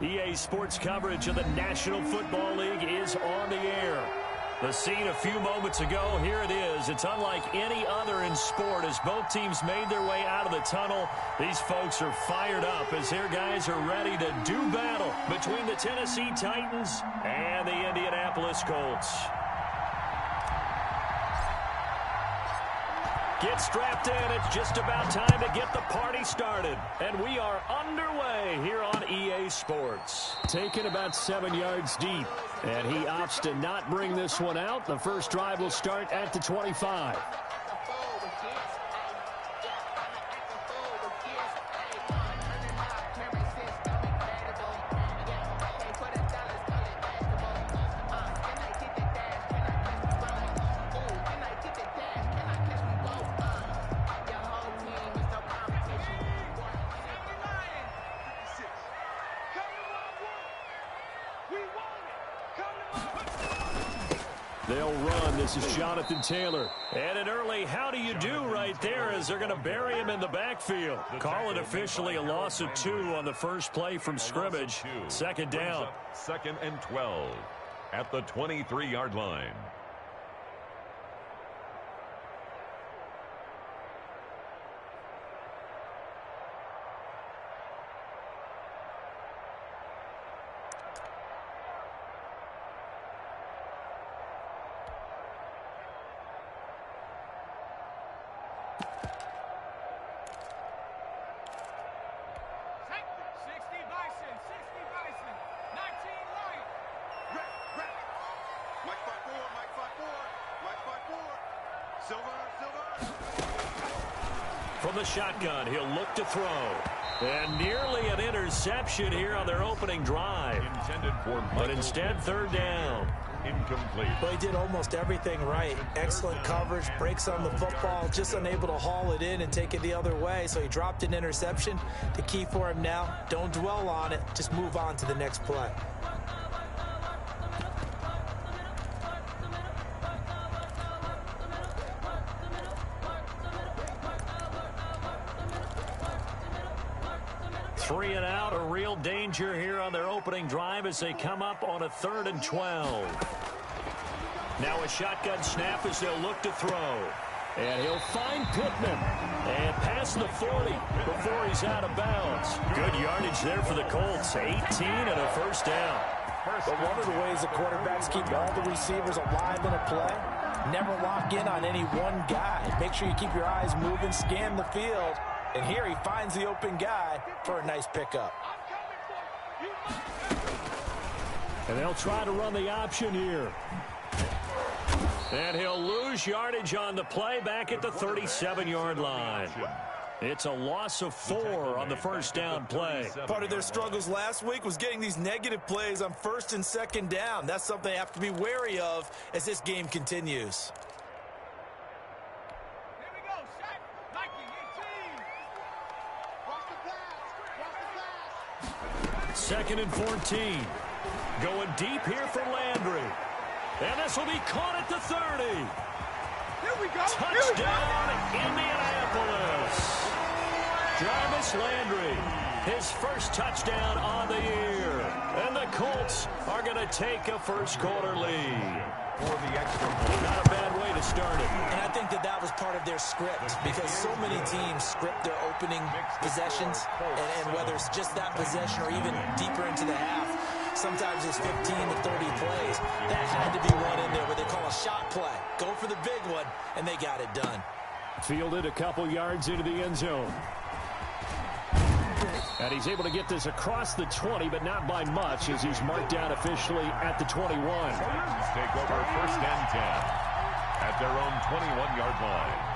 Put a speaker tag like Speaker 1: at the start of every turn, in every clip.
Speaker 1: EA Sports coverage of the National Football League is on the air. The scene a few moments ago, here it is. It's unlike any other in sport as both teams made their way out of the tunnel. These folks are fired up as their guys are ready to do battle between the Tennessee Titans and the Indianapolis Colts. Get strapped in. It's just about time to get the party started. And we are underway here on EA Sports. Taken about 7 yards deep. And he opts to not bring this one out. The first drive will start at the 25. They'll run. This is Jonathan Taylor. And an early how do you do right there as they're going to bury him in the backfield. Call it officially a loss of 2 on the first play from scrimmage. Second down.
Speaker 2: 2nd and 12 at the 23-yard line.
Speaker 1: From the shotgun, he'll look to throw. And nearly an interception here on their opening drive. But instead, third down.
Speaker 2: Incomplete.
Speaker 3: Well, he did almost everything right. Excellent coverage, breaks on the football, just unable to haul it in and take it the other way. So he dropped an interception. The key for him now, don't dwell on it. Just move on to the next play.
Speaker 1: Three and out, a real danger here on their opening drive as they come up on a 3rd and 12. Now a shotgun snap as they'll look to throw. And he'll find Pittman. And past the 40 before he's out of bounds. Good yardage there for the Colts. 18 and a first down.
Speaker 3: But one of the ways the quarterbacks keep all the receivers alive in a play, never lock in on any one guy. Make sure you keep your eyes moving, scan the field. And here he finds the open guy for a nice pickup.
Speaker 1: And they'll try to run the option here. And he'll lose yardage on the play back at the 37-yard line. It's a loss of 4 on the first down play.
Speaker 3: Part of their struggles last week was getting these negative plays on 1st and 2nd down. That's something they have to be wary of as this game continues.
Speaker 1: 2nd and 14. Going deep here for Landry. And this will be caught at the 30.
Speaker 4: Here we go.
Speaker 1: Touchdown, Indianapolis. Jarvis Landry, his first touchdown on the year. And the Colts are going to take a first-quarter lead.
Speaker 2: For the extra point.
Speaker 1: Not a bad way to start it.
Speaker 3: And I think that was part of their script because so many teams script their opening possessions, and whether it's just that possession or even deeper into the half, sometimes it's 15 to 30 plays. That had to be one in there where they call a shot play. Go for the big one, and they got it done.
Speaker 1: Fielded a couple yards into the end zone. And he's able to get this across the 20, but not by much as he's marked down officially at the 21.
Speaker 2: Titans take over 1st and 10 at their own 21-yard line.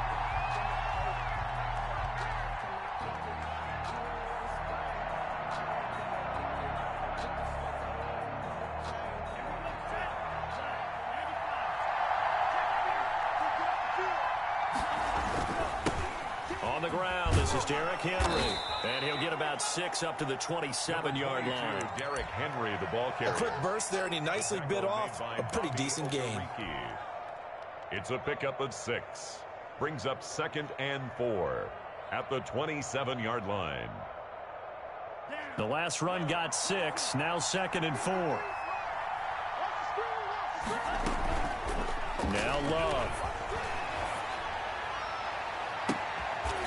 Speaker 1: On the ground, this is Derrick Henry. And he'll get about 6 up to the 27-yard line.
Speaker 2: Derrick Henry, the ball carrier.
Speaker 3: A quick burst there, and he nicely bit off a pretty decent gain.
Speaker 2: It's a pickup of 6. Brings up 2nd and 4 at the 27-yard line.
Speaker 1: The last run got 6. Now 2nd and 4. Now Love.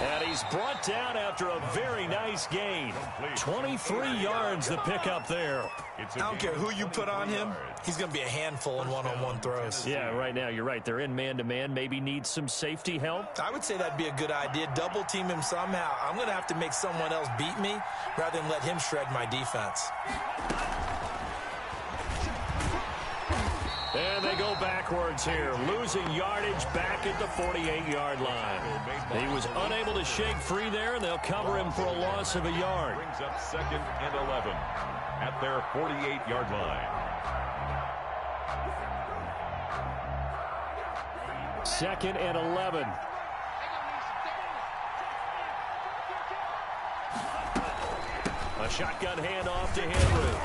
Speaker 1: And he's brought down after a very nice gain. 23 yards to pick up there.
Speaker 3: I don't care who you put on him. He's going to be a handful in one-on-one throws.
Speaker 1: Yeah, right now you're right. They're in man-to-man. Maybe needs some safety help.
Speaker 3: I would say that'd be a good idea. Double team him somehow. I'm going to have to make someone else beat me rather than let him shred my defense.
Speaker 1: And they go backwards here, losing yardage back at the 48-yard line. He was unable to shake free there, and they'll cover him for a loss of a yard.
Speaker 2: Brings up 2nd and 11 at their 48-yard line.
Speaker 1: 2nd and 11. A shotgun handoff to Henry.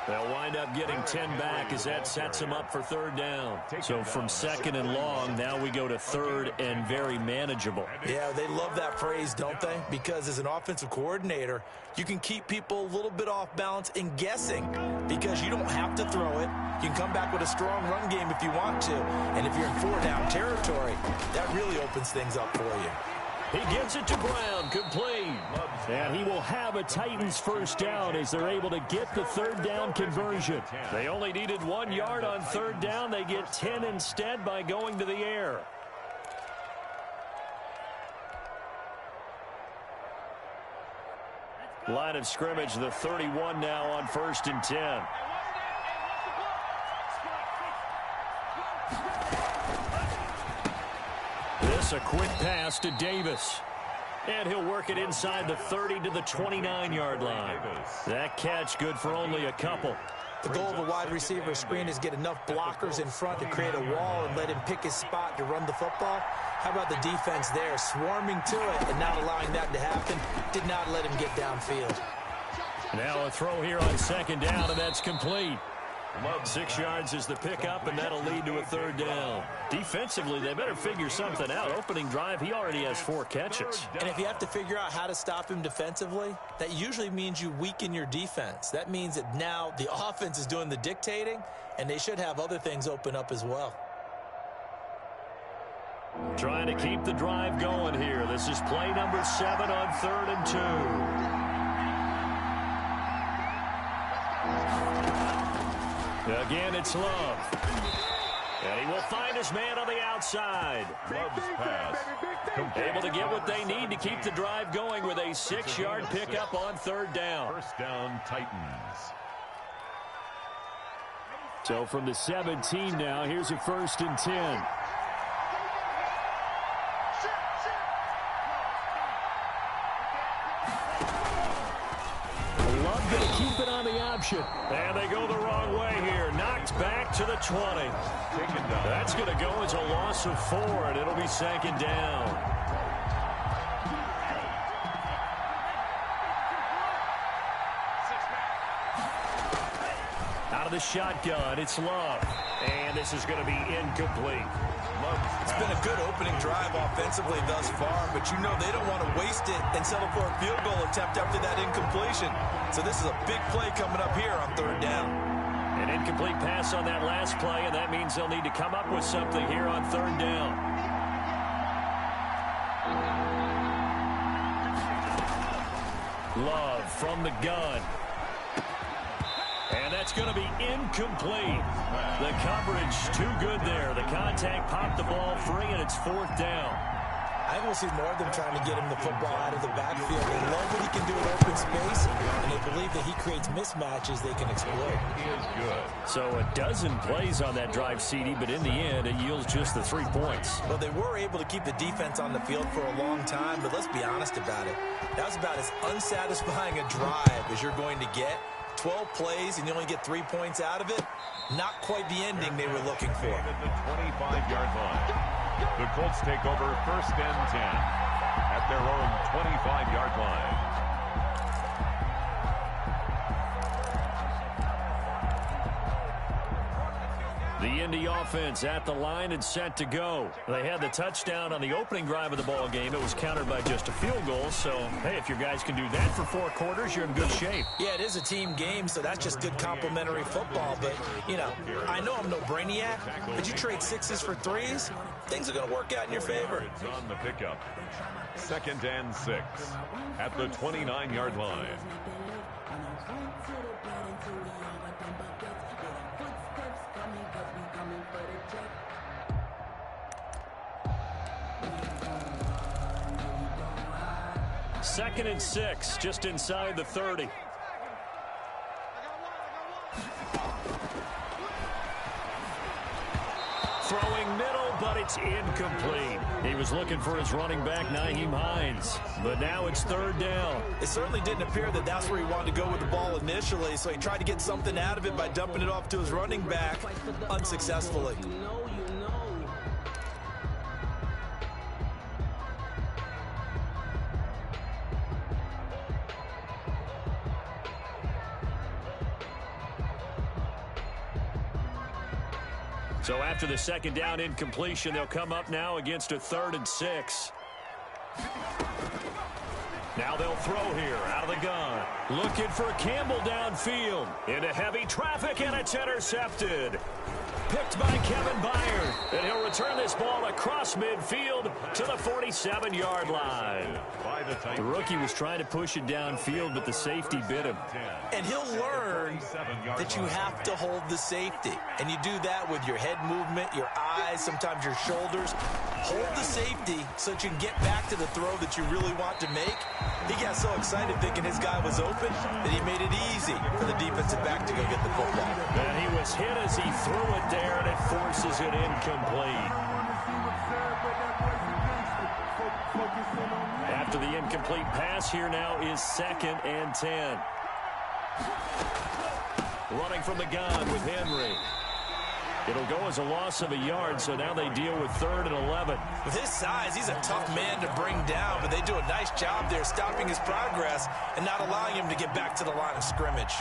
Speaker 1: They'll wind up getting 10 back as that sets them up for 3rd down. So from 2nd and long, now we go to 3rd and very manageable.
Speaker 3: Yeah, they love that phrase, don't they? Because as an offensive coordinator, you can keep people a little bit off balance and guessing because you don't have to throw it. You can come back with a strong run game if you want to. And if you're in 4-down territory, that really opens things up for you.
Speaker 1: He gets it to Brown, complete. And he will have a Titans 1st down as they're able to get the 3rd down conversion. They only needed 1 yard on 3rd down. They get 10 instead by going to the air. Line of scrimmage, the 31 now on 1st and 10. This a quick pass to Davis. And he'll work it inside the 30 to the 29-yard line. That catch good for only a couple.
Speaker 3: The goal of a wide receiver screen is get enough blockers in front to create a wall and let him pick his spot to run the football. How about the defense there, swarming to it and not allowing that to happen? Did not let him get downfield.
Speaker 1: Now a throw here on 2nd down, and that's complete. 6 yards is the pickup, and that'll lead to a 3rd down. Defensively, they better figure something out. Opening drive, he already has 4 catches.
Speaker 3: And if you have to figure out how to stop him defensively, that usually means you weaken your defense. That means that now the offense is doing the dictating, and they should have other things open up as well.
Speaker 1: Trying to keep the drive going here. This is play number 7 on 3rd and 2. Again, it's Love. And he will find his man on the outside.
Speaker 2: Love's pass.
Speaker 1: Able to get what they need to keep the drive going with a 6-yard pickup on 3rd down.
Speaker 2: 1st down, Titans.
Speaker 1: So from the 17 now, here's a 1st and 10. Love going to keep it on the option. And they go the wrong way here. Knocked back to the 20. That's going to go as a loss of 4, and it'll be 2nd down. Out of the shotgun, it's Love. And this is going to be incomplete.
Speaker 3: It's been a good opening drive offensively thus far, but you know they don't want to waste it and settle for a field goal attempt after that incompletion. So this is a big play coming up here on 3rd down.
Speaker 1: An incomplete pass on that last play, and that means they'll need to come up with something here on 3rd down. Love from the gun. And that's going to be incomplete. The coverage too good there. The contact popped the ball free, and it's 4th down.
Speaker 3: I think we'll see more of them trying to get him the football out of the backfield. They love what he can do in open space, and they believe that he creates mismatches they can exploit.
Speaker 2: He is good.
Speaker 1: So a dozen plays on that drive, CD, but in the end, it yields just the 3 points.
Speaker 3: Well, they were able to keep the defense on the field for a long time, but let's be honest about it. That was about as unsatisfying a drive as you're going to get. 12 plays and you only get 3 points out of it. Not quite the ending they were looking for.
Speaker 2: At the 25-yard line. The Colts take over 1st and 10 at their own 25-yard line.
Speaker 1: The Indy offense at the line and set to go. They had the touchdown on the opening drive of the ball game. It was countered by just a field goal. So, hey, if your guys can do that for 4 quarters, you're in good shape.
Speaker 3: Yeah, it is a team game, so that's just good complementary football. But, you know, I know I'm no brainiac, but you trade 6s for 3s, things are going to work out in your favor.
Speaker 2: It's on the pickup. 2nd and 6 at the 29-yard line.
Speaker 1: Second and 6, just inside the 30. Throwing middle, but it's incomplete. He was looking for his running back, Nyheim Hines. But now it's 3rd down.
Speaker 3: It certainly didn't appear that that's where he wanted to go with the ball initially, so he tried to get something out of it by dumping it off to his running back unsuccessfully.
Speaker 1: So after the 2nd down incompletion, they'll come up now against a 3rd and 6. Now they'll throw here out of the gun. Looking for Campbell downfield. Into heavy traffic, and it's intercepted. Picked by Kevin Byard. And he'll return this ball across midfield to the 47-yard line. The rookie was trying to push it downfield, but the safety bit him.
Speaker 3: And he'll learn that you have to hold the safety. And you do that with your head movement, your eyes, sometimes your shoulders. Hold the safety so that you can get back to the throw that you really want to make. He got so excited thinking his guy was open that he made it easy for the defensive back to go get the football.
Speaker 1: And he was hit as he threw it there, and it forces it incomplete. After the incomplete pass, here now is 2nd and 10. Running from the gun with Henry. It'll go as a loss of a yard, so now they deal with 3rd and 11.
Speaker 3: With his size, he's a tough man to bring down, but they do a nice job there stopping his progress and not allowing him to get back to the line of scrimmage.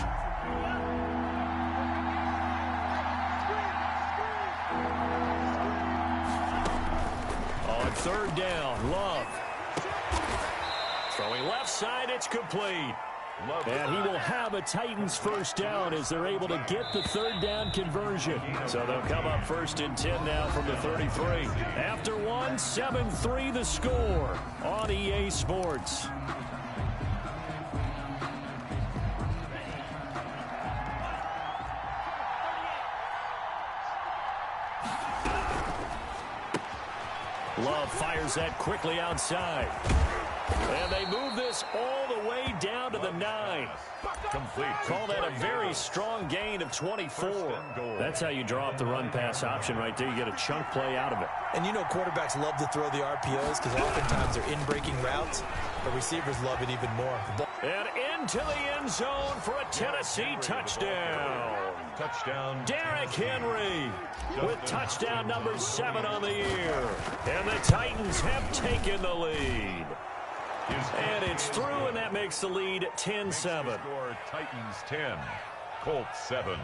Speaker 1: On 3rd down, Love. Throwing left side, it's complete. And he will have a Titans 1st down as they're able to get the 3rd down conversion. So they'll come up 1st and 10 now from the 33. After 1, 7-3 the score on EA Sports. Love fires that quickly outside. And they move this all the way down to the 9.
Speaker 2: Complete.
Speaker 1: Call that a very strong gain of 24. That's how you draw up the run-pass option right there. You get a chunk play out of it.
Speaker 3: And you know quarterbacks love to throw the RPOs because oftentimes they're in-breaking routes. The receivers love it even more.
Speaker 1: And into the end zone for a Tennessee touchdown.
Speaker 2: Touchdown.
Speaker 1: Derrick Henry with touchdown number 7 on the year. And the Titans have taken the lead. And it's through, and that makes the lead 10-7.
Speaker 2: Score Titans 10, Colts 7.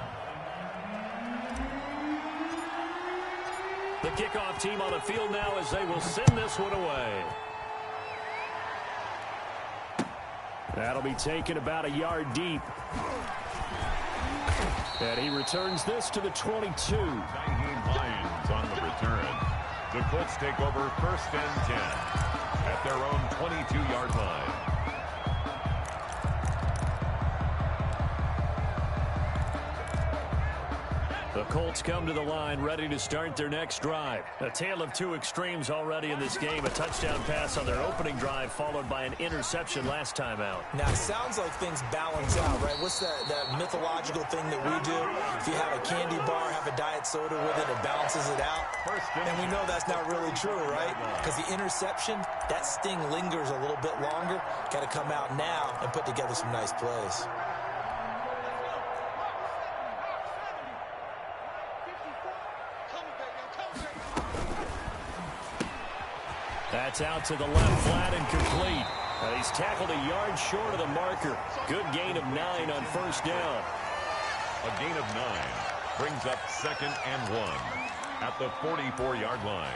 Speaker 1: The kickoff team on the field now as they will send this one away. That'll be taken about a yard deep. And he returns this to the 22.
Speaker 2: Nyheim Hines on the return. The Colts take over 1st and 10 at their own 22-yard line.
Speaker 1: The Colts come to the line ready to start their next drive. A tale of 2 extremes already in this game. A touchdown pass on their opening drive followed by an interception last time out.
Speaker 3: Now, it sounds like things balance out, right? What's that mythological thing that we do? If you have a candy bar, have a diet soda with it, it balances it out. And we know that's not really true, right? Because the interception, that sting lingers a little bit longer. Got to come out now and put together some nice plays.
Speaker 1: That's out to the left, flat and complete. He's tackled a yard short of the marker. Good gain of 9 on 1st down.
Speaker 2: A gain of 9. Brings up 2nd and 1 at the 44-yard line.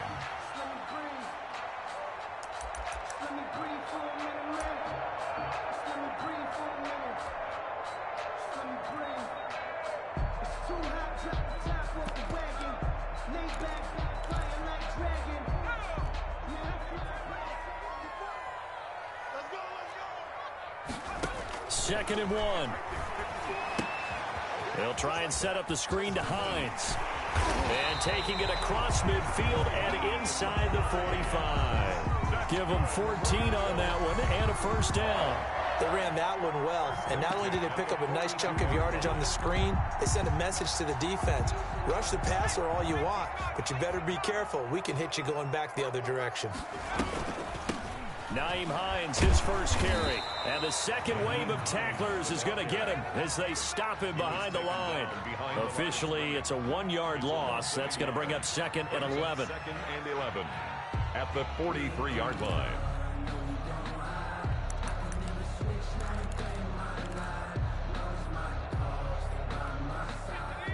Speaker 1: Second and 1. They'll try and set up the screen to Hines. And taking it across midfield and inside the 45. Give them 14 on that one and a first down.
Speaker 3: They ran that one well, and not only did they pick up a nice chunk of yardage on the screen, they sent a message to the defense. Rush the passer all you want, but you better be careful. We can hit you going back the other direction.
Speaker 1: Nyheim Hines, his first carry. And the second wave of tacklers is going to get him as they stop him behind the line. Officially, it's a 1-yard loss. That's going to bring up 2nd and 11.
Speaker 2: 2nd and 11 at the 43-yard line.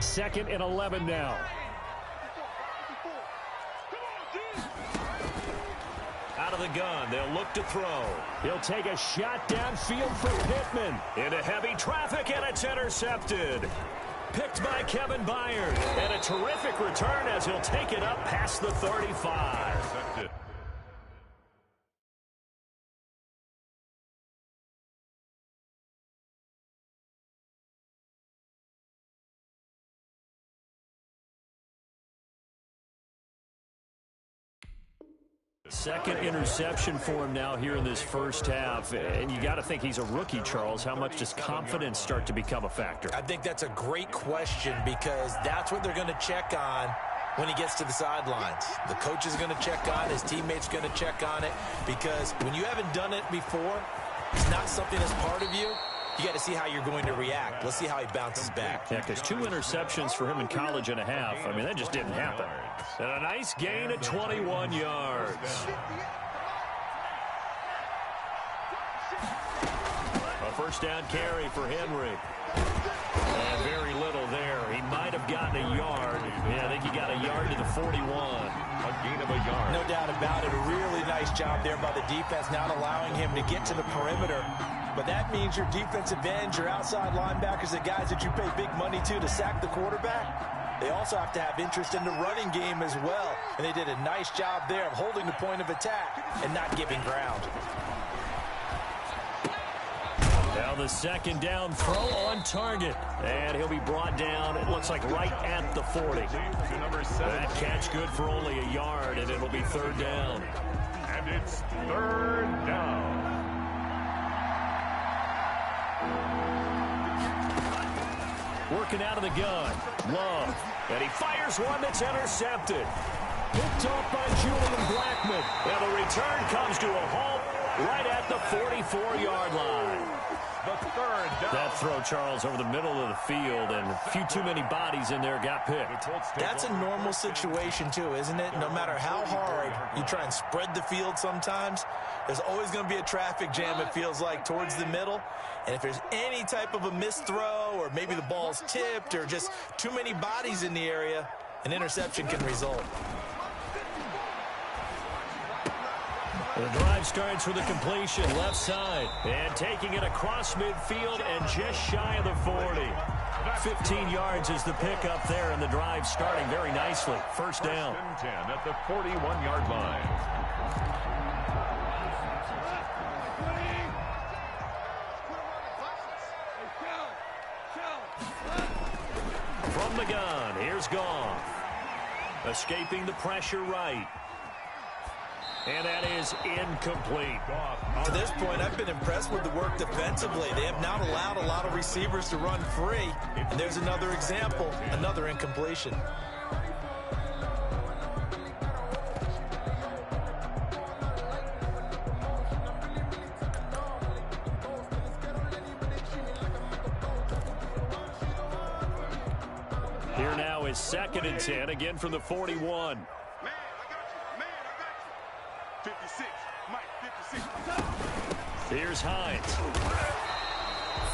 Speaker 1: Second and 11 now. Out of the gun, they'll look to throw. He'll take a shot downfield for Pittman. Into heavy traffic, and it's intercepted. Picked by Kevin Byard. And a terrific return as he'll take it up past the 35.
Speaker 2: Intercepted.
Speaker 1: Second interception for him now here in this first half. And you got to think he's a rookie, Charles. How much does confidence start to become a factor?
Speaker 3: I think that's a great question because that's what they're going to check on when he gets to the sidelines. The coach is going to check on it. His teammates going to check on it because when you haven't done it before, it's not something that's part of you. You got to see how you're going to react. Let's see how he bounces back.
Speaker 1: Yeah, because 2 interceptions for him in college and a half. I mean, that just didn't happen. And a nice gain of 21 yards. A first down carry for Henry. And very little there. He might have gotten a yard. Yeah, I think he got a yard to the 41.
Speaker 2: A gain of a yard.
Speaker 3: No doubt about it. A really nice job there by the defense, not allowing him to get to the perimeter. But that means your defensive ends, your outside linebackers, the guys that you pay big money to sack the quarterback, they also have to have interest in the running game as well. And they did a nice job there of holding the point of attack and not giving ground.
Speaker 1: Now the second down throw on target. And he'll be brought down, it looks like right at the 40. That catch good for only a yard, and it'll be third down.
Speaker 2: And it's third down.
Speaker 1: Working out of the gun. Love. And he fires one that's intercepted. Picked off by Julian Blackmon. And the return comes to a halt right at the 44-yard line.
Speaker 2: The third down.
Speaker 1: That throw, Charles, over the middle of the field, and a few too many bodies in there got picked.
Speaker 3: That's a normal situation, too, isn't it? No matter how hard you try and spread the field sometimes, there's always going to be a traffic jam, it feels like, towards the middle. And if there's any type of a missed throw or maybe the ball's tipped or just too many bodies in the area, an interception can result.
Speaker 1: The drive starts with a completion left side. And taking it across midfield and just shy of the 40. 15 yards is the pickup there, and the drive starting very nicely. First down.
Speaker 2: First and 10 at the 41-yard line.
Speaker 1: From the gun, here's Goff. Escaping the pressure right. And that is incomplete.
Speaker 3: To this point, I've been impressed with the work defensively. They have not allowed a lot of receivers to run free. And there's another example, another incompletion.
Speaker 1: Here now is 2nd and 10, again from the 41. Here's Hines.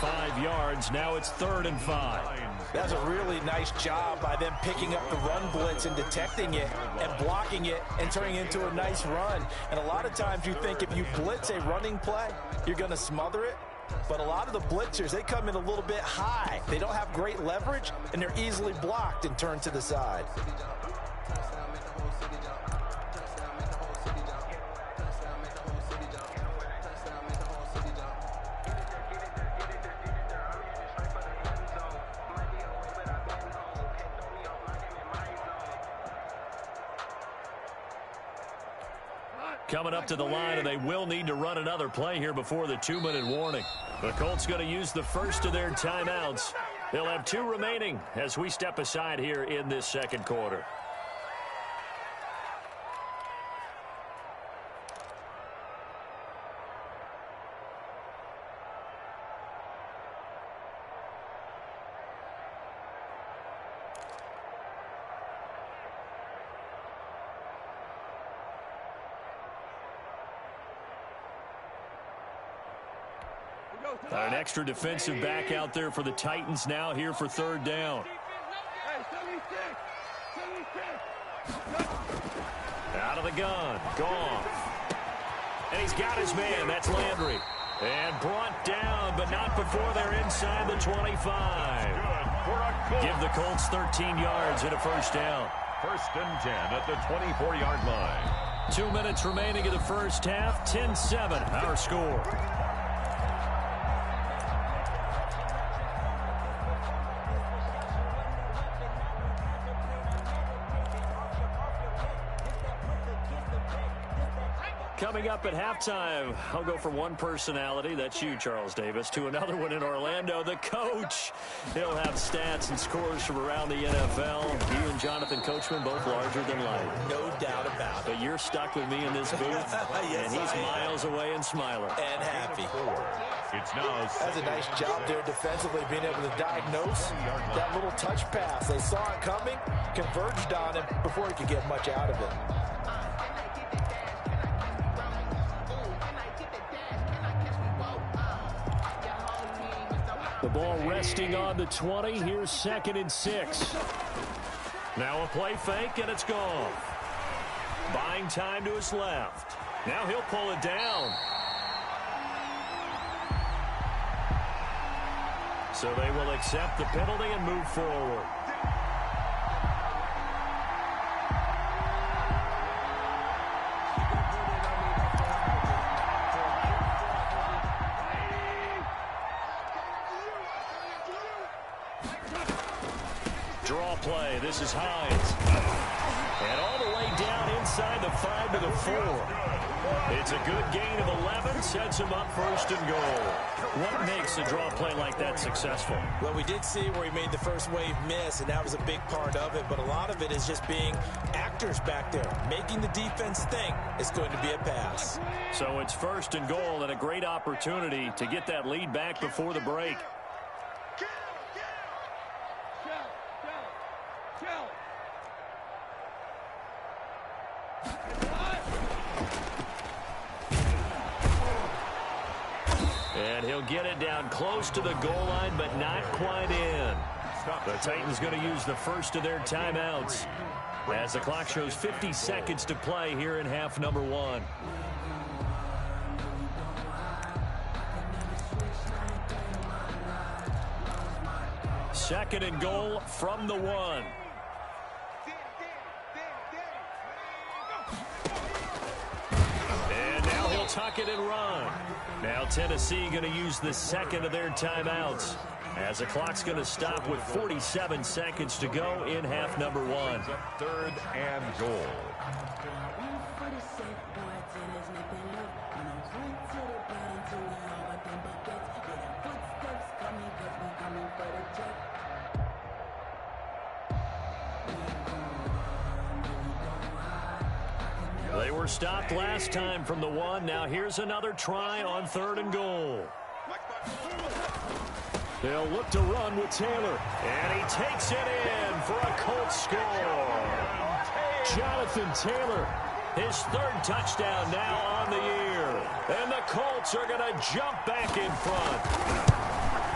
Speaker 1: 5 yards. Now it's 3rd and 5.
Speaker 3: That's a really nice job by them picking up the run blitz and detecting it and blocking it and turning it into a nice run. And a lot of times you think if you blitz a running play, you're going to smother it. But a lot of the blitzers, they come in a little bit high. They don't have great leverage, and they're easily blocked and turned to the side.
Speaker 1: Coming up to the line, and they will need to run another play here before the 2-minute warning. The Colts going to use the first of their timeouts. They'll have 2 remaining as we step aside here in this second quarter. An extra defensive back out there for the Titans now here for 3rd down. Out of the gun. Goff. And he's got his man. That's Landry. And brought down, but not before they're inside the 25. Give the Colts 13 yards and a 1st down.
Speaker 2: 1st and 10 at the 24-yard line.
Speaker 1: 2 minutes remaining in the first half. 10-7 our score. Coming up at halftime, I'll go from one personality, that's you, Charles Davis, to another one in Orlando, the coach. He'll have stats and scores from around the NFL. You and Jonathan Coachman, both larger than life.
Speaker 3: No doubt about it.
Speaker 1: But you're stuck with me in this booth,
Speaker 3: Yes,
Speaker 1: and he's miles away and smiling.
Speaker 3: And happy.
Speaker 2: It's now
Speaker 3: That's a nice job there defensively, being able to diagnose that little touch pass. They saw it coming, converged on him before he could get much out of it.
Speaker 1: The ball resting on the 20. Here's 2nd and 6. Now a play fake, and it's gone. Buying time to his left. Now he'll pull it down. So they will accept the penalty and move forward. Draw play. This is Hines. And all the way down inside the 5 to the 4. It's a good gain of 11. Sets him up 1st and goal. What makes a draw play like that successful?
Speaker 3: Well, we did see where he made the first wave miss, and that was a big part of it. But a lot of it is just being actors back there, making the defense think it's going to be a pass.
Speaker 1: So it's 1st and goal, and a great opportunity to get that lead back before the break. And he'll get it down close to the goal line, but not quite in. The Titans going to use the first of their timeouts as the clock shows 50 seconds to play here in half number 1. Second and goal from the 1. And now he'll tuck it and run. Now Tennessee going to use the second of their timeouts as the clock's going to stop with 47 seconds to go in half number 1.
Speaker 2: 3rd and goal.
Speaker 1: They were stopped last time from the 1. Now here's another try on 3rd and goal. They'll look to run with Taylor. And he takes it in for a Colts score. Jonathan Taylor, his 3rd touchdown now on the year. And the Colts are going to jump back in front.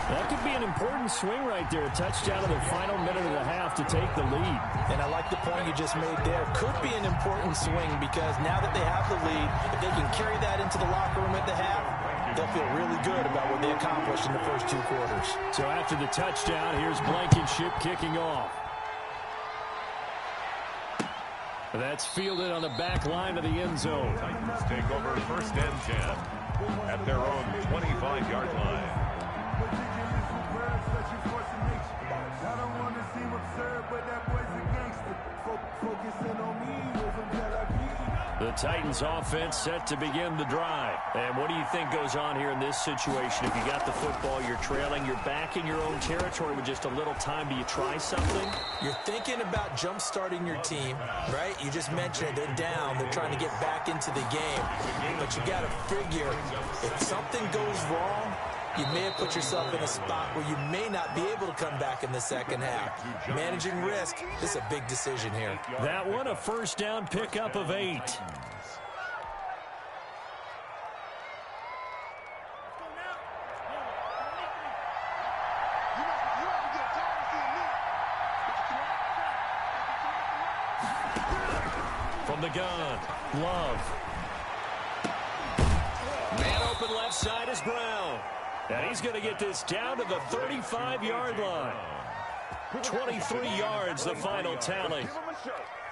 Speaker 1: That could be an important swing right there. A touchdown in the final minute of the half to take the lead.
Speaker 3: And I like the point you just made there. Could be an important swing because now that they have the lead, if they can carry that into the locker room at the half, they'll feel really good about what they accomplished in the first 2 quarters.
Speaker 1: So after the touchdown, here's Blankenship kicking off. That's fielded on the back line of the end zone.
Speaker 2: Titans take over first and 10 at their own 25-yard line.
Speaker 1: The Titans offense set to begin the drive. And what do you think goes on here in this situation? If you got the football, you're trailing, you're back in your own territory with just a little time. Do you try something?
Speaker 3: You're thinking about jump-starting your team, right? You just mentioned it. They're down. They're trying to get back into the game. But you got to figure if something goes wrong, you may have put yourself in a spot where you may not be able to come back in the second half. Managing risk, this is a big decision here.
Speaker 1: That one, a first down pickup of 8. From the gun, Love. Man open left side is Brown. And he's going to get this down to the 35-yard line. 23 yards, the final tally.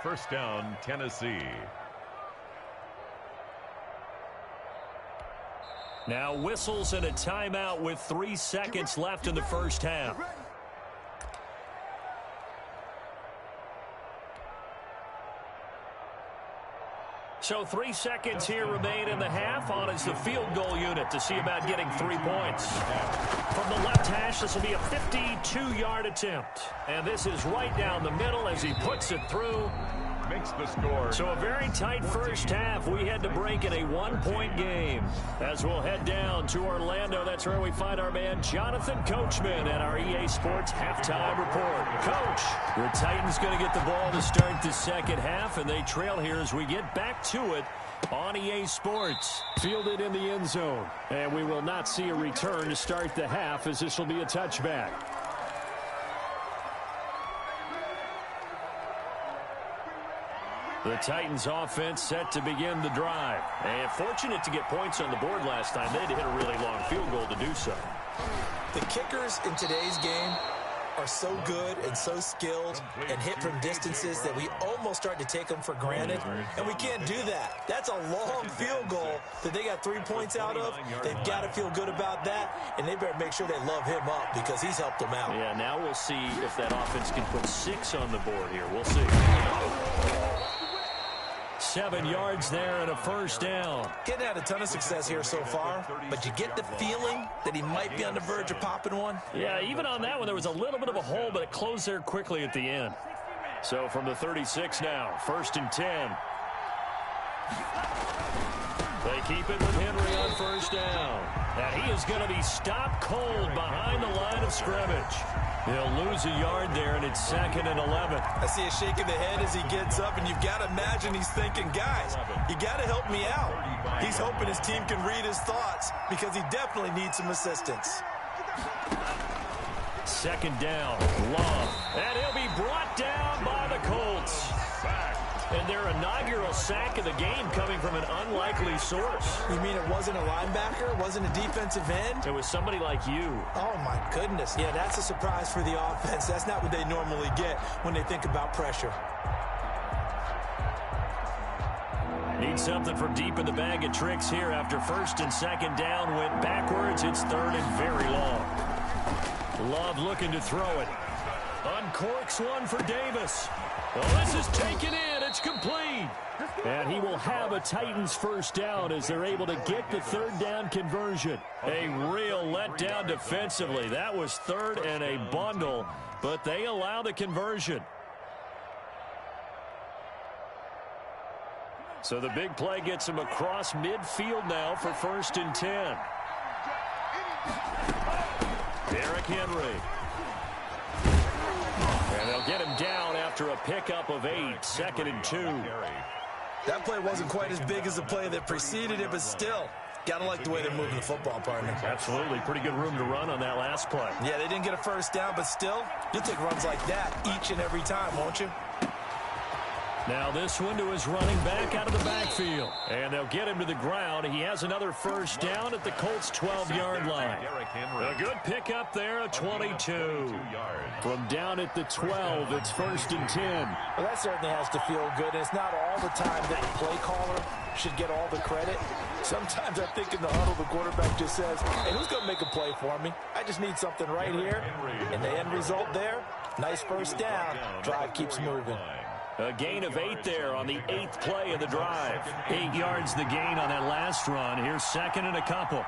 Speaker 2: First down, Tennessee.
Speaker 1: Now whistles and a timeout with 3 seconds left in the first half. So 3 seconds here remain in the half. On is the field goal unit to see about getting 3 points. From the left hash, this will be a 52-yard attempt. And this is right down the middle as he puts it through.
Speaker 2: Makes the score.
Speaker 1: So a very tight first half. We had to break in a 1-point game. As we'll head down to Orlando, that's where we find our man Jonathan Coachman at our EA Sports Halftime Report. Coach, the Titans going to get the ball to start the second half, and they trail here as we get back to it on EA Sports. Fielded in the end zone. And we will not see a return to start the half as this will be a touchback. The Titans offense set to begin the drive. And fortunate to get points on the board last time. They had to hit a really long field goal to do so.
Speaker 3: The kickers in today's game are so good and so skilled and hit from distances that we almost start to take them for granted. And we can't do that. That's a long field goal that they got 3 points out of. They've got to feel good about that, and they better make sure they love him up because he's helped them out.
Speaker 1: Yeah, now we'll see if that offense can put 6 on the board here. We'll see. 7 yards there and a first down.
Speaker 3: Getting had a ton of success here so far, but you get the feeling that he might be on the verge of popping one.
Speaker 1: Yeah, even on that one, there was a little bit of a hole, but it closed there quickly at the end. So from the 36 now, 1st and 10. They keep it with Henry on first down. And he is going to be stopped cold behind the line of scrimmage. He'll lose a yard there, and it's 2nd and 11.
Speaker 3: I see a shake of the head as he gets up, and you've got to imagine he's thinking, guys, you got to help me out. He's hoping his team can read his thoughts because he definitely needs some assistance.
Speaker 1: 2nd down, Love. And he'll be brought down by the Colts. And their inaugural sack of the game coming from an unlikely source.
Speaker 3: You mean it wasn't a linebacker? It wasn't a defensive end?
Speaker 1: It was somebody like you.
Speaker 3: Oh, my goodness. Yeah, that's a surprise for the offense. That's not what they normally get when they think about pressure.
Speaker 1: Need something from deep in the bag of tricks here after 1st and 2nd down went backwards. It's 3rd and very long. Love looking to throw it. Uncorks one for Davis. Well, this is taken in. It's complete. And he will have a Titans first down as they're able to get the 3rd down conversion. A real letdown defensively. That was 3rd and a bundle, but they allow the conversion. So the big play gets him across midfield now for 1st and 10. Derrick Henry. And they'll get him down after a pickup of 8, 2nd and 2.
Speaker 3: That play wasn't quite as big as the play that preceded it, but still, Gotta like the way they're moving the football, partner.
Speaker 1: Absolutely. Pretty good room to run on that last play.
Speaker 3: Yeah, they didn't get a first down, but still, you'll take runs like that each and every time, won't you?
Speaker 1: Now this one to his running back out of the backfield. And they'll get him to the ground. He has another first down at the Colts' 12-yard line. A good pickup there, a 22. From down at the 12, it's 1st and 10.
Speaker 3: Well, that certainly has to feel good. And it's not all the time that the play caller should get all the credit. Sometimes I think in the huddle, the quarterback just says, hey, who's going to make a play for me? I just need something right here. And the end result there, nice first down. Drive keeps moving.
Speaker 1: A gain of 8 there on the 8th play of the drive. 8 yards the gain on that last run. Here's 2nd and a couple.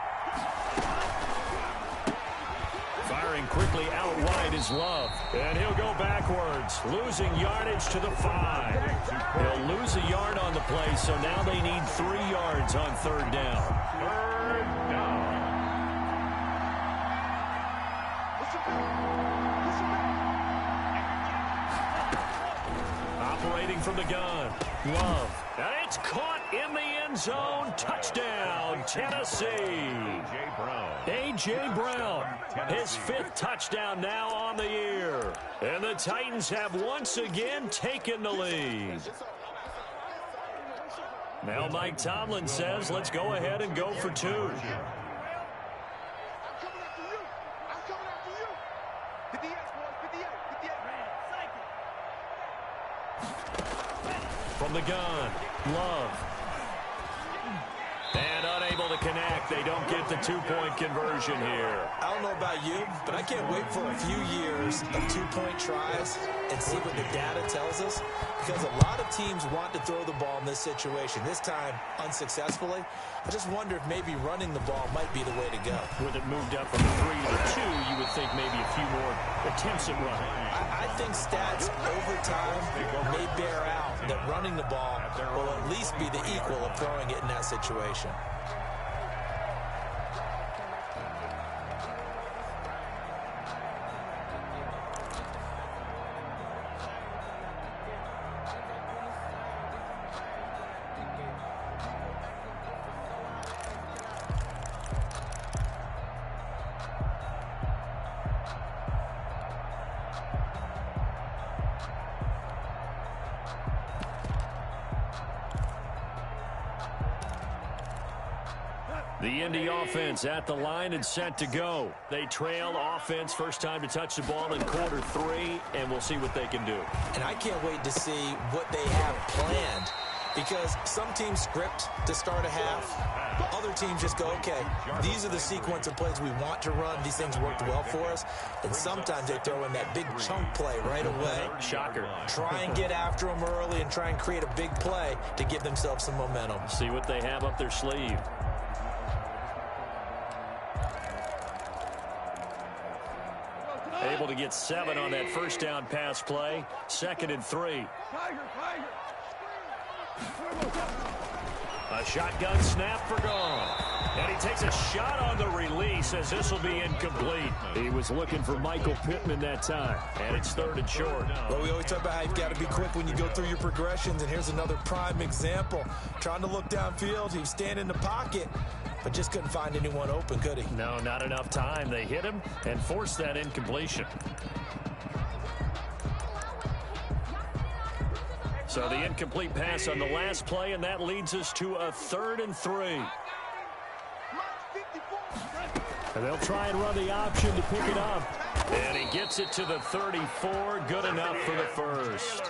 Speaker 1: Firing quickly out wide is Love. And he'll go backwards, losing yardage to the 5. He'll lose a yard on the play, so now they need 3 yards on 3rd down.
Speaker 2: 3rd down.
Speaker 1: Operating from the gun, Love. And it's caught in the end zone. Touchdown, Tennessee. A.J. Brown, his 5th touchdown now on the year. And the Titans have once again taken the lead. Now Mike Tomlin says, let's go ahead and go for 2. From the gun, Love. And unable to connect. They don't get the 2-point conversion here.
Speaker 3: I don't know about you, but I can't wait for a few years of 2-point tries and see what the data tells us. Because a lot of teams want to throw the ball in this situation. This time, unsuccessfully. I just wonder if maybe running the ball might be the way to go.
Speaker 1: With it moved up from 3 to 2, you would think maybe a few more attempts at running.
Speaker 3: I think stats over time may bear out that running the ball will at least be the equal of throwing it in that situation.
Speaker 1: The Indy offense at the line and set to go. They trail offense, first time to touch the ball in quarter 3, and we'll see what they can do.
Speaker 3: And I can't wait to see what they have planned, because some teams script to start a half. Other teams just go, okay, these are the sequence of plays we want to run. These things worked well for us. And sometimes they throw in that big chunk play right away.
Speaker 1: Shocker.
Speaker 3: Try and get after them early and try and create a big play to give themselves some momentum.
Speaker 1: See what they have up their sleeve. Able to get 7 on that first down pass play. 2nd and 3. A shotgun snap for gone. And he takes a shot on the release as this will be incomplete. He was looking for Michael Pittman that time. And it's 3rd and short.
Speaker 3: Well, we always talk about how you've got to be quick when you go through your progressions. And here's another prime example. Trying to look downfield. He was standing in the pocket, but just couldn't find anyone open, could he?
Speaker 1: No, not enough time. They hit him and forced that incompletion. So the incomplete pass on the last play, and that leads us to a 3rd and 3. And they'll try and run the option to pick it up. And he gets it to the 34. Good enough for the first.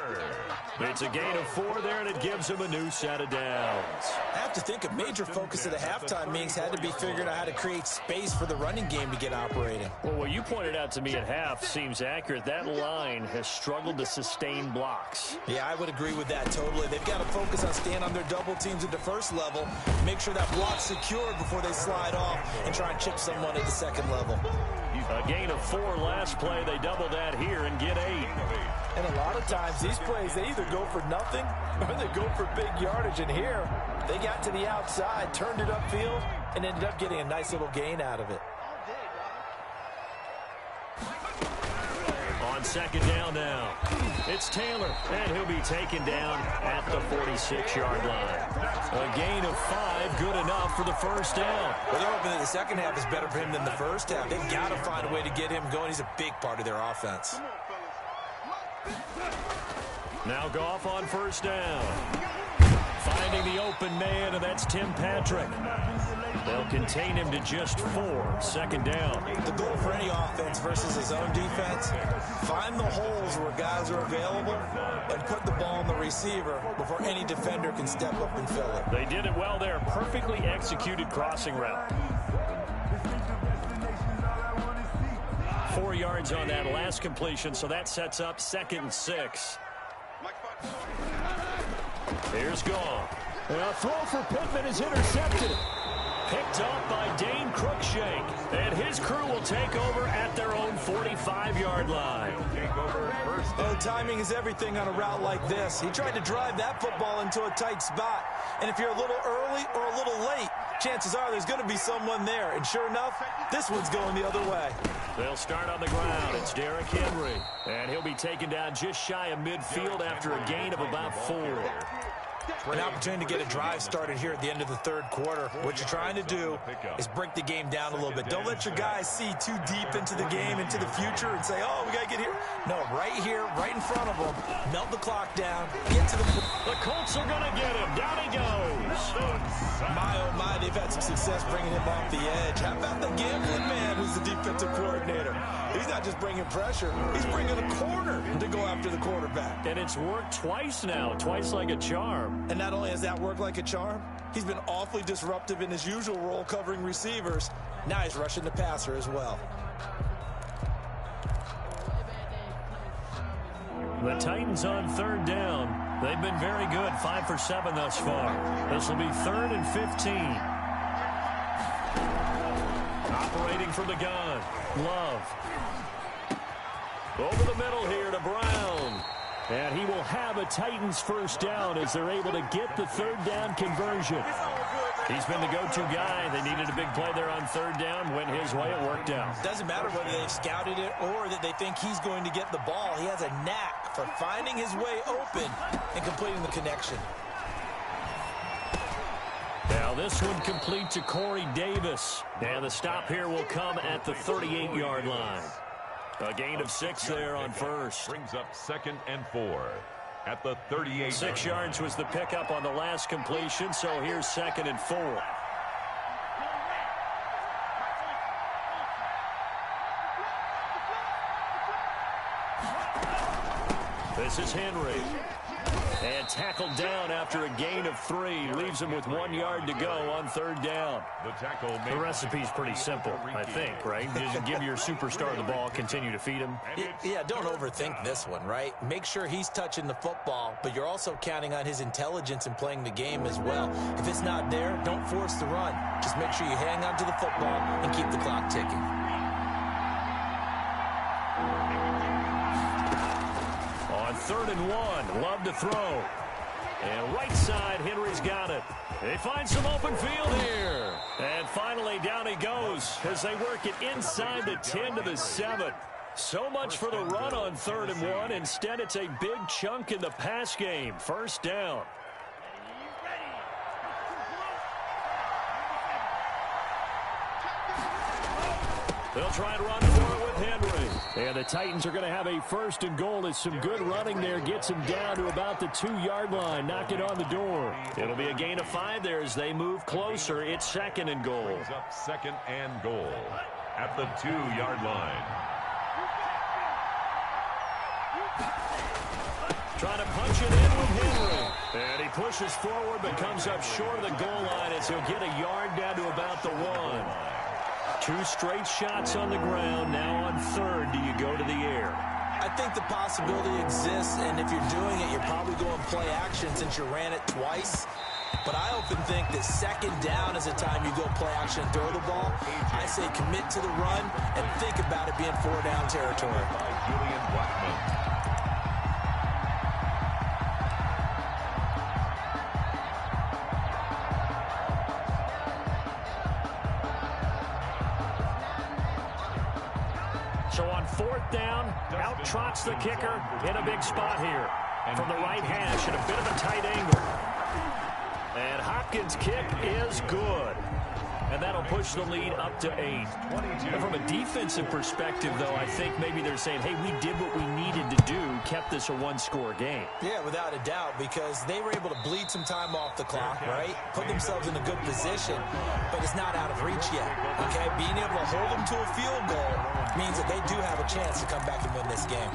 Speaker 1: It's a gain of 4 there, and it gives him a new set of downs.
Speaker 3: I have to think a major focus of the halftime meetings had to be figuring out how to create space for the running game to get operating.
Speaker 1: Well, what you pointed out to me at half seems accurate. That line has struggled to sustain blocks.
Speaker 3: Yeah, I would agree with that totally. They've got to focus on staying on their double teams at the first level, make sure that block's secured before they slide off and try and chip someone at the second level.
Speaker 1: A gain of 4 last play. They double that here and get 8.
Speaker 3: And a lot of times these plays, they either go for nothing or they go for big yardage. And here, they got to the outside, turned it upfield, and ended up getting a nice little gain out of it.
Speaker 1: On second down now. It's Taylor, and he'll be taken down at the 46-yard line. A gain of 5, good enough for the first down.
Speaker 3: Well, they're hoping that the second half is better for him than the first half. They've got to find a way to get him going. He's a big part of their offense.
Speaker 1: Now Goff on first down. Finding the open man, and that's Tim Patrick. They'll contain him to just 4, second down.
Speaker 3: The goal for any offense versus his own defense, find the holes where guys are available and put the ball on the receiver before any defender can step up and fill it.
Speaker 1: They did it well there. Perfectly executed crossing route. 4 yards on that last completion, so that sets up 2nd and 6. Here's Goff. A throw for Pittman is intercepted. Picked up by Dane Cruikshank. And his crew will take over at their own 45-yard line.
Speaker 3: Oh, timing is everything on a route like this. He tried to drive that football into a tight spot. And if you're a little early or a little late, chances are there's going to be someone there. And sure enough, this one's going the other way.
Speaker 1: They'll start on the ground. It's Derrick Henry. And he'll be taken down just shy of midfield after a gain of about 4.
Speaker 3: An opportunity to get a drive started here at the end of the third quarter. What you're trying to do is break the game down a little bit. Don't let your guys see too deep into the game, into the future, and say, oh, we got to get here. No, right here, right in front of them. Melt the clock down. Get to the...
Speaker 1: The Colts are going to get him. Down he goes.
Speaker 3: My, oh, my, they've had some success bringing him off the edge. How about the gambling man who's the defensive coordinator? He's not just bringing pressure. He's bringing a corner to go after the quarterback.
Speaker 1: And it's worked twice now, twice like a charm.
Speaker 3: And not only has that worked like a charm, he's been awfully disruptive in his usual role covering receivers. Now he's rushing the passer as well.
Speaker 1: The Titans on third down. They've been very good, 5 for 7 thus far. This will be 3rd and 15. Operating from the gun. Love. Over the middle here to Brown. And he will have a Titans first down as they're able to get the third down conversion. He's been the go-to guy. They needed a big play there on third down. Went his way, it worked out.
Speaker 3: Doesn't matter whether they've scouted it or that they think he's going to get the ball. He has a knack for finding his way open and completing the connection.
Speaker 1: Now this one complete to Corey Davis. And the stop here will come at the 38-yard line. A gain of 6 there on first.
Speaker 2: Brings up 2nd and 4 at the 38.
Speaker 1: 6 yards was the pickup on the last completion, so here's 2nd and 4. This is Henry. And tackled down after a gain of 3. Leaves him with 1 yard to go on third down. The recipe's pretty simple, I think, right? Just give your superstar the ball, continue to feed him.
Speaker 3: Yeah, don't overthink this one, right? Make sure he's touching the football, but you're also counting on his intelligence in playing the game as well. If it's not there, don't force the run. Just make sure you hang on to the football and keep the clock ticking.
Speaker 1: On 3rd and 1, Love to throw. And right side, Henry's got it. They find some open field here. And finally, down he goes as they work it inside the 10 to the 7. So much for the run on 3rd and 1. Instead, it's a big chunk in the pass game. First down. They'll try and run for it with Henry. And the Titans are going to have a 1st and goal as some good running there gets him down to about the 2-yard line. Knock it on the door. It'll be a gain of 5 there as they move closer. It's 2nd and goal.
Speaker 2: Brings up 2nd and goal at the 2-yard line.
Speaker 1: Trying to punch it in with Henry. And he pushes forward but comes up short of the goal line as he'll get a yard down to about the 1. 2 straight shots on the ground. Now on 3rd, do you go to the air?
Speaker 3: I think the possibility exists, and if you're doing it, you're probably going play action since you ran it twice. But I often think that 2nd down is a time you go play action and throw the ball. I say commit to the run and think about it being 4-down territory.
Speaker 2: By Julian Blackmon.
Speaker 1: So on fourth down, out trots the kicker in a big spot here. From the right hash at a bit of a tight angle. And Hopkins' kick is good. And that'll push the lead up to 8. And from a defensive perspective, though, I think maybe they're saying, hey, we did what we needed to do, kept this a one-score game.
Speaker 3: Yeah, without a doubt, because they were able to bleed some time off the clock, right? Put themselves in a good position, but it's not out of reach yet, okay? Being able to hold them to a field goal means that they do have a chance to come back and win this game.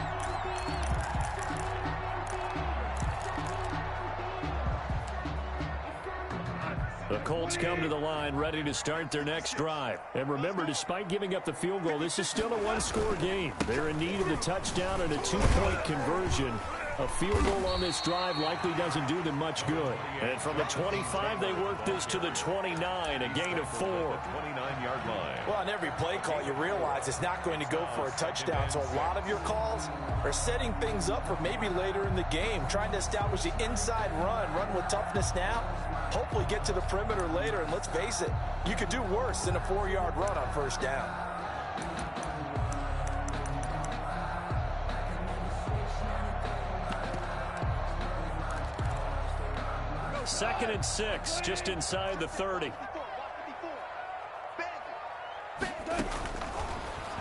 Speaker 1: The Colts come to the line ready to start their next drive. And remember, despite giving up the field goal, this is still a one-score game. They're in need of the touchdown and a two-point conversion. A field goal on this drive likely doesn't do them much good. And from the 25, they work this to the 29, a gain of 4.
Speaker 2: 29-yard line.
Speaker 3: Well, on every play call, you realize it's not going to go for a touchdown. So a lot of your calls are setting things up for maybe later in the game, trying to establish the inside run with toughness now, hopefully get to the perimeter later. And let's face it, you could do worse than a 4-yard run on first down.
Speaker 1: Second and 6, just inside the 30.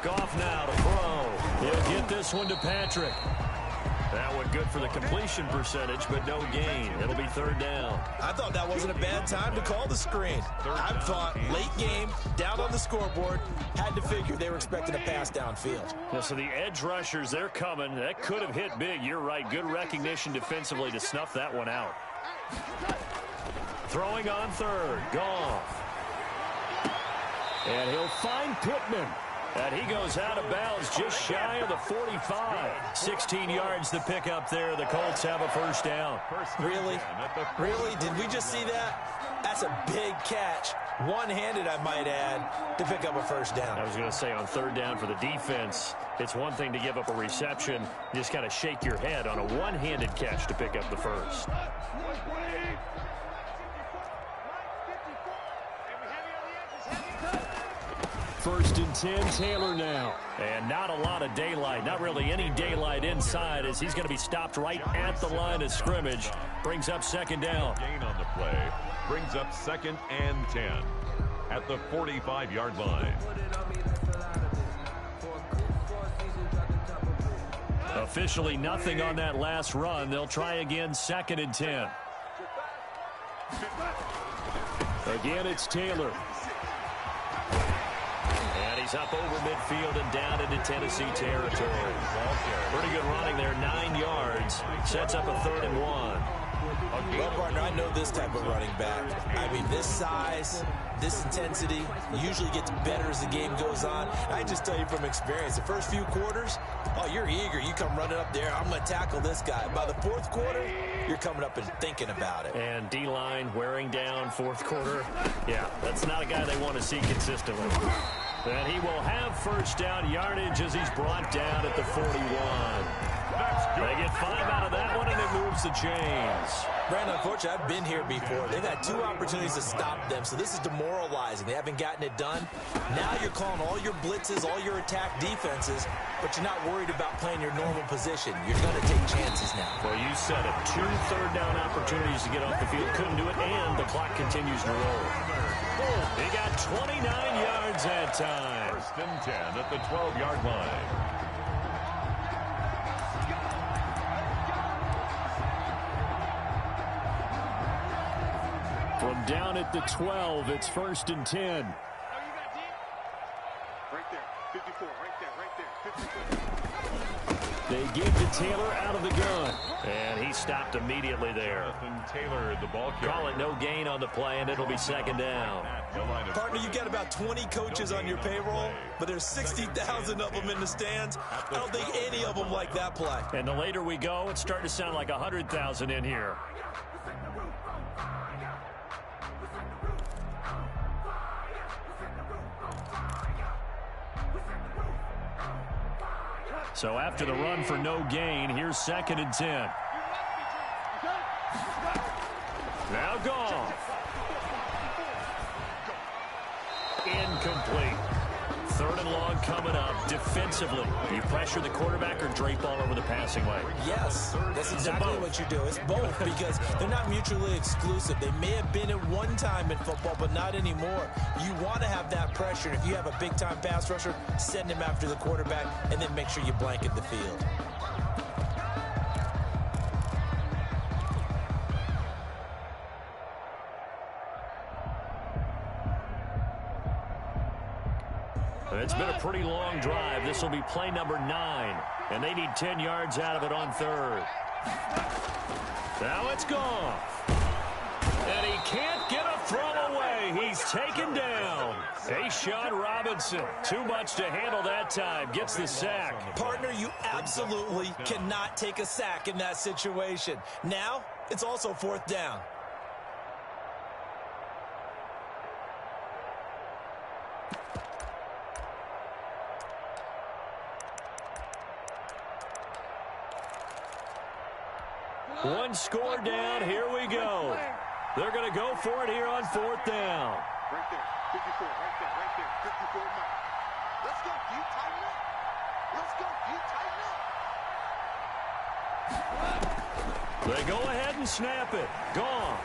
Speaker 1: Goff now to throw. He'll get this one to Patrick. That one good for the completion percentage, but no gain. It'll be third down.
Speaker 3: I thought that wasn't a bad time to call the screen. I thought late game, down on the scoreboard, had to figure they were expecting a pass downfield.
Speaker 1: Yeah, so the edge rushers, they're coming. That could have hit big. You're right. Good recognition defensively to snuff that one out. Throwing on third. Goff. And he'll find Pittman. And he goes out of bounds just shy of the 45. 16 yards to pick up there. The Colts have a first down.
Speaker 3: Really? Really? Did we just see that? That's a big catch. One-handed, I might add, to pick up a first down.
Speaker 1: I was going to say on third down for the defense, it's one thing to give up a reception. You just kind of shake your head on a one-handed catch to pick up the first. First and 10, Taylor now. And not a lot of daylight, not really any daylight inside as he's going to be stopped right at the line of scrimmage. Brings up second down.
Speaker 2: Gain on the play. Brings up second and 10 at the 45-yard line.
Speaker 1: Officially nothing on that last run. They'll try again, second and 10. Again, it's Taylor. And he's up over midfield and down into Tennessee territory. Pretty good running there, 9 yards. Sets up a 3rd and 1.
Speaker 3: Well, partner, I know this type of running back. I mean, this size, this intensity usually gets better as the game goes on. I just tell you from experience, the first few quarters, oh, you're eager. You come running up there, I'm going to tackle this guy. By the fourth quarter, you're coming up and thinking about it.
Speaker 1: And D-line wearing down fourth quarter. Yeah, that's not a guy they want to see consistently. And he will have first down yardage as he's brought down at the 41. They get 5 out of that one, and it moves the chains.
Speaker 3: Brandon, unfortunately, I've been here before. They've had 2 opportunities to stop them, so this is demoralizing. They haven't gotten it done. Now you're calling all your blitzes, all your attack defenses, but you're not worried about playing your normal position. You're going to take chances now.
Speaker 1: Well, you said it. 2 third-down opportunities to get off the field. Couldn't do it, and the clock continues to roll. He got 29 yards that time.
Speaker 2: First and 10 at the 12-yard line.
Speaker 1: From down at the 12, it's first and 10.
Speaker 4: Right there, 54, right there, 54.
Speaker 1: They give to Taylor out of the gun. And he stopped immediately there.
Speaker 2: Jonathan Taylor, the ball carrier.
Speaker 1: Call it no gain on the play, and it'll be second down.
Speaker 3: Partner, you got about 20 coaches on your payroll, but there's 60,000 of them in the stands. I don't think any of them like that play.
Speaker 1: And the later we go, it's starting to sound like 100,000 in here. So after the run for no gain, here's second and 10. Now Goff. Incomplete. Third and long coming up. Defensively, you pressure the quarterback or drape all over the passing lane?
Speaker 3: Yes, that's exactly what you do. It's both because they're not mutually exclusive. They may have been at one time in football, but not anymore. You want to have that pressure. If you have a big-time pass rusher, send him after the quarterback, and then make sure you blanket the field.
Speaker 1: It's been a pretty long drive. This will be play number 9, and they need 10 yards out of it on third. Now it's gone. And he can't get a throw away. He's taken down. A'Shawn Robinson, too much to handle that time, gets the sack.
Speaker 3: Partner, you absolutely cannot take a sack in that situation. Now, it's also fourth down.
Speaker 1: One score down. Here we go. They're going to go for it here on fourth down.
Speaker 4: Right there. 54. Right there. Right there. 54 now. Let's go. Do you tighten up? Let's go. Do you tighten up?
Speaker 1: They go ahead and snap it. Gone.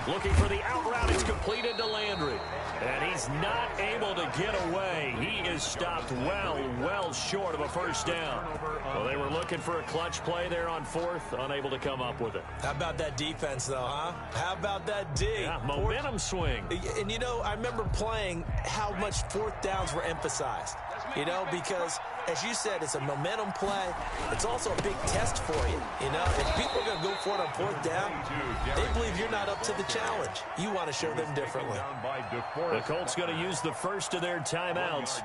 Speaker 1: Looking for the out route. It's completed to Landry. And he's not able to get away. He is stopped well short of a first down. Well, they were looking for a clutch play there on fourth, unable to come up with it.
Speaker 3: How about that defense, though, huh? How about that D?
Speaker 1: Yeah, momentum swing.
Speaker 3: And, you know, I remember playing how much fourth downs were emphasized. You know, because, as you said, it's a momentum play. It's also a big test for you. You know, if people are going to go for it on fourth down, they believe you're not up to the challenge. You want to show them differently.
Speaker 1: The Colts going to use the first of their timeouts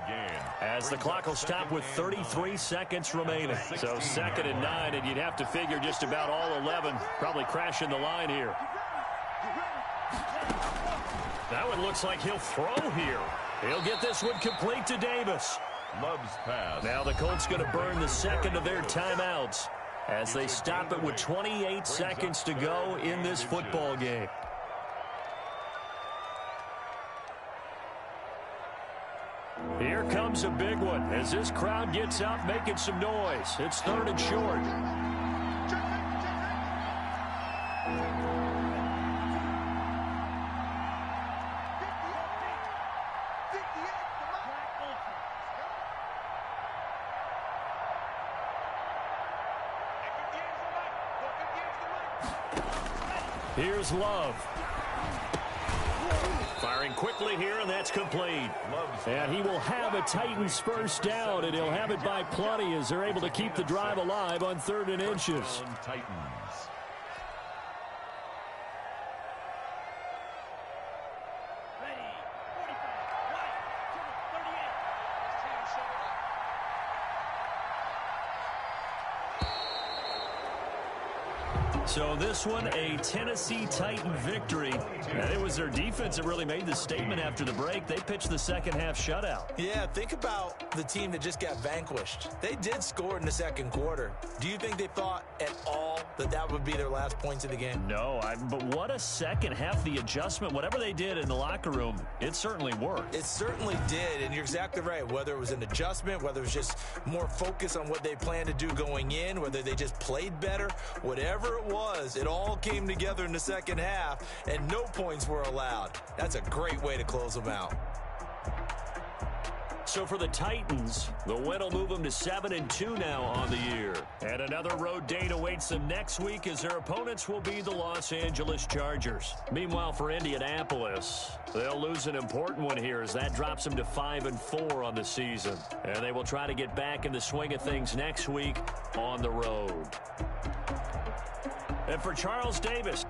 Speaker 1: as the clock will stop with 33 seconds remaining. So 2nd and 9, and you'd have to figure just about all 11 probably crashing the line here. That one looks like he'll throw here. He'll get this one complete to Davis.
Speaker 2: Love's pass.
Speaker 1: Now the Colts going to burn the second of their timeouts as they stop it with 28 seconds to go in this football game. Here comes a big one as this crowd gets up making some noise. It's 3rd and short. Here's Love. Firing quickly here, and that's complete. And he will have a Titans first down, and he'll have it by plenty as they're able to keep the drive alive on 3rd and inches.
Speaker 2: Titans.
Speaker 1: So this one, a Tennessee Titan victory. And it was their defense that really made the statement after the break. They pitched the second half shutout.
Speaker 3: Yeah, think about the team that just got vanquished. They did score in the second quarter. Do you think they thought at all that that would be their last points of the game?
Speaker 1: No, but what a second half. The adjustment, whatever they did in the locker room, it certainly worked.
Speaker 3: It certainly did, and you're exactly right. Whether it was an adjustment, whether it was just more focus on what they planned to do going in, whether they just played better, whatever it was, it all came together in the second half, and no points were allowed. That's a great way to close them out.
Speaker 1: So for the Titans, the win will move them to 7-2 now on the year. And another road date awaits them next week as their opponents will be the Los Angeles Chargers. Meanwhile, for Indianapolis, they'll lose an important one here as that drops them to 5-4 on the season. And they will try to get back in the swing of things next week on the road. And for Charles Davis,